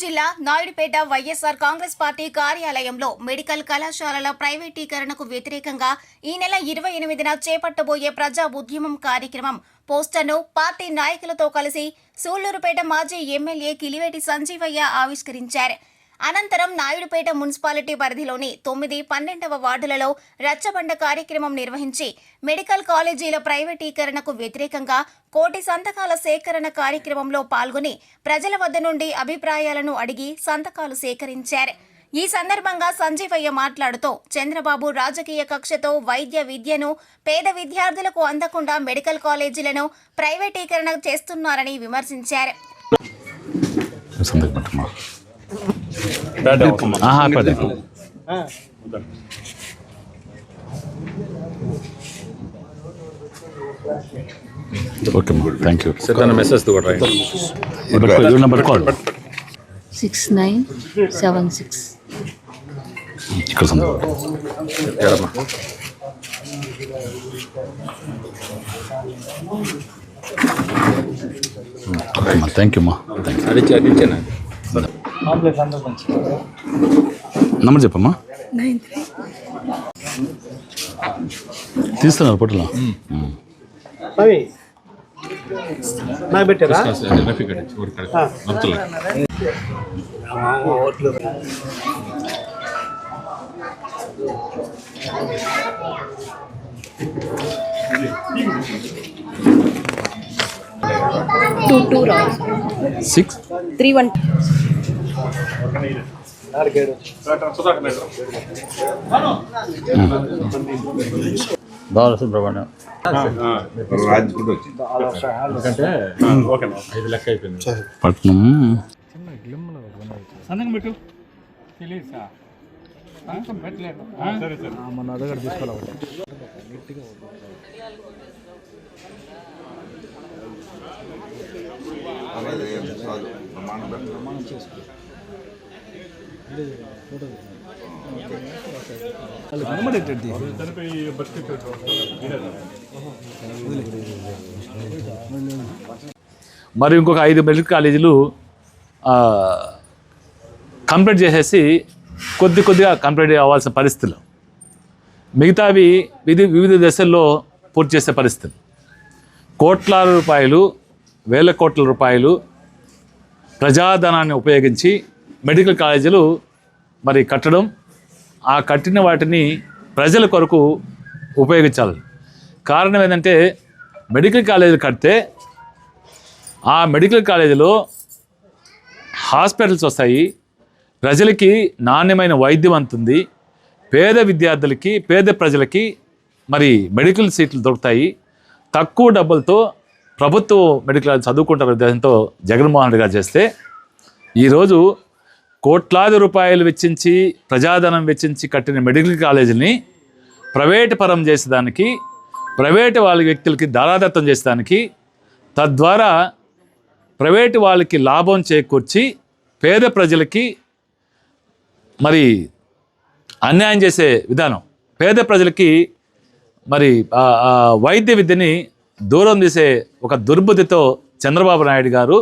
జిల్లా నాయుడుపేట వైఎస్ఆర్ కాంగ్రెస్ పార్టీ కార్యాలయంలో మెడికల్ కళాశాలల ప్రైవేటీకరణకు వ్యతిరేకంగా ఈ నెల 28న చేపట్టబోయే ప్రజా ఉద్యమం కార్యక్రమం పోస్టర్ను పార్టీ నాయకులతో కలిసి సూళ్లూరుపేట మాజీ ఎమ్మెల్యే కిలివేటి సంజీవయ్య ఆవిష్కరించారు. అనంతరం నాయుడుపేట మున్సిపాలిటీ పరిధిలోని 9, 12వ వార్డులలో రచ్చబండ కార్యక్రమం నిర్వహించి మెడికల్ కాలేజీల ప్రైవేటీకరణకు వ్యతిరేకంగా 1 కోటి సంతకాల సేకరణ కార్యక్రమంలో పాల్గొని ప్రజల వద్ద నుండి అభిప్రాయాలను అడిగి సంతకాలు సేకరించారు. ఈ సందర్భంగా సంజీవయ్య మాట్లాడుతూ చంద్రబాబు రాజకీయ కక్షతో వైద్య విద్యను పేద విద్యార్థులకు అందకుండా మెడికల్ కాలేజీలను ప్రైవేటీకరణ చేస్తున్నారని విమర్శించారు. Okay, thank you. Send a message to her. Your number call. 6976. ఇక్కడ సందు. Okay, ma. Thank you, ma. Thank you. అడిచాను. నంబర్ చెప్పమ్మా. 93. తీస్తున్నారు పొట్టులో. అవి నాకు పెట్టారా? Two rounds. 6 3-1. బాలసుబ్రహ్మణ్యం. పట్నం మన దగ్గర తీసుకోవాలి. మరి ఇంకొక 5 మెడికల్ కాలేజీలు కంప్లీట్ చేసేసి కొద్దిగా కంప్లీట్ అవ్వాల్సిన పరిస్థితులు, మిగతావి వివిధ దశల్లో పూర్తి చేసే పరిస్థితులు. కోట్లాది రూపాయలు, వేల కోట్ల రూపాయలు ప్రజాధనాన్ని ఉపయోగించి మెడికల్ కాలేజీలు మరి కట్టడం, ఆ కట్టిన వాటిని ప్రజల కొరకు ఉపయోగించాలి. కారణం ఏంటంటే మెడికల్ కాలేజీలు కడితే ఆ మెడికల్ కాలేజీలో హాస్పిటల్స్ వస్తాయి, ప్రజలకి నాణ్యమైన వైద్యం అందుతుంది, పేద విద్యార్థులకి పేద ప్రజలకి మరి మెడికల్ సీట్లు దొరుకుతాయి, తక్కువ డబ్బులతో ప్రభుత్వ మెడికల్ చదువుకుంటారు ఉద్దేశంతో జగన్మోహన్ రెడ్డి గారు చేస్తే ఈరోజు కోట్లాది రూపాయలు వెచ్చించి ప్రజాధనం వెచ్చించి కట్టిన మెడికల్ కాలేజీని ప్రైవేటు పరం చేసేదానికి, ప్రైవేటు వాళ్ళ వ్యక్తులకి దారాదత్తం చేసేదానికి, తద్వారా ప్రైవేటు వాళ్ళకి లాభం చేకూర్చి పేద ప్రజలకి మరి అన్యాయం చేసే విధానం, పేద ప్రజలకి మరి వైద్య విద్యని దూరం చేసే ఒక దుర్బుద్ధితో చంద్రబాబు నాయుడు గారు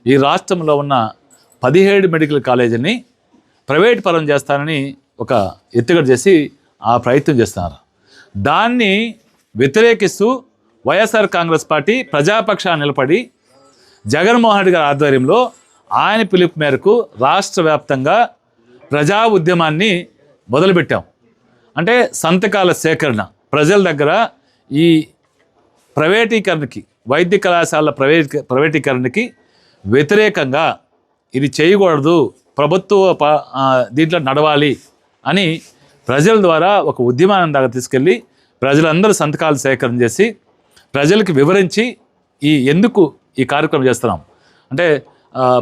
ఈ రాష్ట్రంలో ఉన్న 17 మెడికల్ కాలేజీని ప్రైవేట్ పరం చేస్తానని ఒక ఎత్తుగడ చేసి ఆ ప్రయత్నం చేస్తున్నారు. దాన్ని వ్యతిరేకిస్తూ వైఎస్ఆర్ కాంగ్రెస్ పార్టీ ప్రజాపక్షాన్ని నిలబడి జగన్మోహన్ రెడ్డి గారి ఆధ్వర్యంలో ఆయన పిలుపు మేరకు రాష్ట్ర వ్యాప్తంగా ప్రజా ఉద్యమాన్ని మొదలుపెట్టాం. అంటే సంతకాల సేకరణ, ప్రజల దగ్గర ఈ ప్రైవేటీకరణకి, వైద్య కళాశాలల ప్రైవేటీకరణకి వ్యతిరేకంగా ఇది చేయకూడదు, ప్రభుత్వ దీంట్లో నడవాలి అని ప్రజల ద్వారా ఒక ఉద్యమాన్ని దాకా తీసుకెళ్ళి ప్రజలందరూ సంతకాలు సేకరణ చేసి ప్రజలకు వివరించి ఎందుకు ఈ కార్యక్రమం చేస్తున్నాం అంటే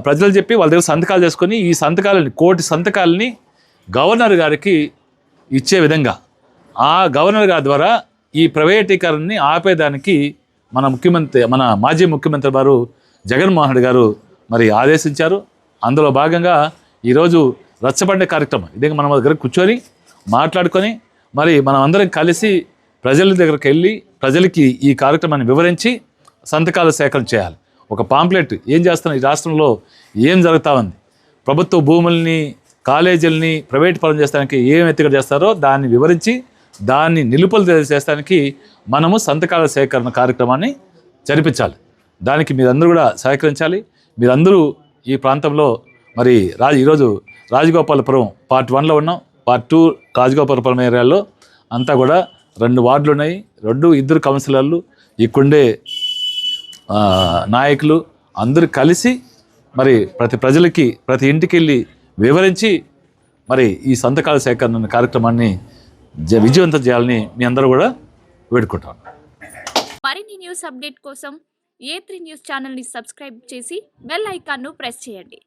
ప్రజలు చెప్పి వాళ్ళ దగ్గర సంతకాలు చేసుకొని ఈ సంతకాలని 1 కోటి సంతకాలని గవర్నర్ గారికి ఇచ్చే విధంగా ఆ గవర్నర్ గారి ద్వారా ఈ ప్రైవేటీకరణని ఆపేదానికి మన మాజీ ముఖ్యమంత్రి వారు జగన్మోహన్ రెడ్డి గారు మరి ఆదేశించారు. అందులో భాగంగా ఈరోజు రచ్చబండ కార్యక్రమం ఇదే మనం దగ్గర కూర్చొని మాట్లాడుకొని మరి మనం అందరం కలిసి ప్రజల దగ్గరికి వెళ్ళి ప్రజలకి ఈ కార్యక్రమాన్ని వివరించి సంతకాల సేకరణ చేయాలి. ఒక పాంప్లెట్ ఏం చేస్తున్నాం, ఈ రాష్ట్రంలో ఏం జరుగుతూ ఉంది, ప్రభుత్వ భూముల్ని, కాలేజీలని ప్రైవేట్ పరం చేస్తానికి ఏం ఎత్తుగడ చేస్తారో దాన్ని వివరించి దాన్ని నిలుపులు చేస్తానికి మనము సంతకాల సేకరణ కార్యక్రమాన్ని జరిపించాలి. దానికి మీరందరూ కూడా సహకరించాలి. మీరందరూ ఈ ప్రాంతంలో మరి ఈరోజు రాజగోపాలపురం పార్ట్ 1లో ఉన్నాం. పార్ట్ 2 రాజగోపాలపురం ఏరియాలో అంతా కూడా 2 వార్డులు ఉన్నాయి. 2 కౌన్సిలర్లు, ఇక్కడే నాయకులు అందరూ కలిసి మరి ప్రతి ప్రజలకి ప్రతి ఇంటికి వెళ్ళి వివరించి మరి ఈ సంతకాల సేకరణ కార్యక్రమాన్ని విజయవంతం చేయాలని మీ అందరూ కూడా వేడుకుంటాం. మరిన్ని న్యూస్ అప్డేట్ కోసం A3 న్యూస్ ఛానల్ని సబ్స్క్రైబ్ చేసి బెల్ ఐకాన్ను ప్రెస్ చేయండి.